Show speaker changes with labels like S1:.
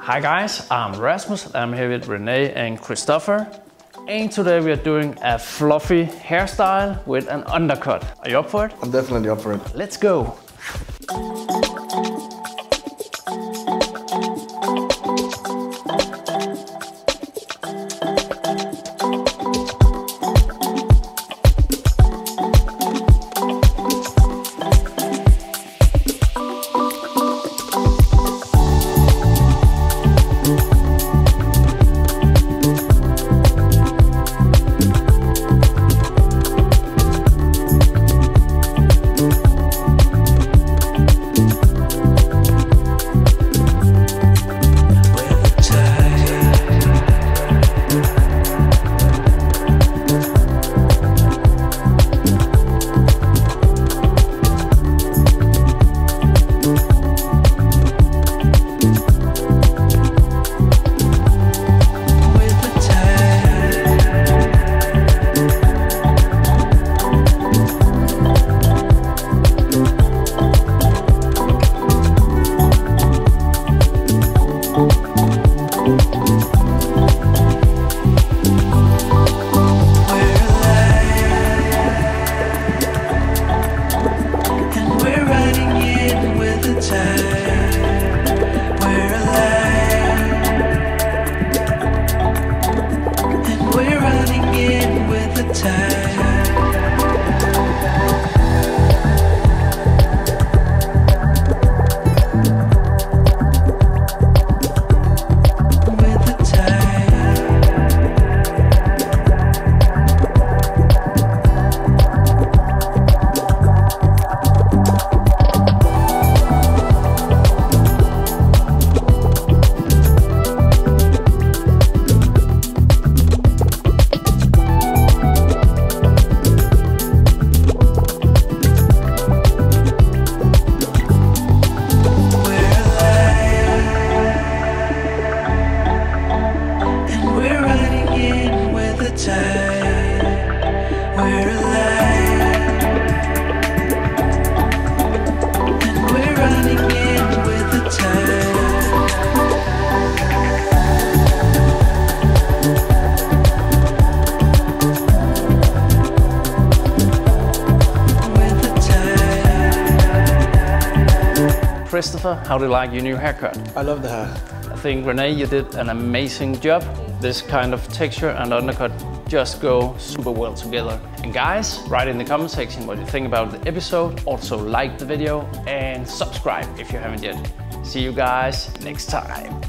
S1: Hi guys, I'm Rasmus. I'm here with Renee and Christofer. And today we are doing a fluffy hairstyle with an undercut. Are you up for it?
S2: I'm definitely up for it.
S1: Let's go. Christofer, how do you like your new haircut?
S2: I love the hair.
S1: I think Renee, you did an amazing job. This kind of texture and undercut just go super well together. And guys, write in the comment section what you think about the episode. Also like the video and subscribe if you haven't yet. See you guys next time.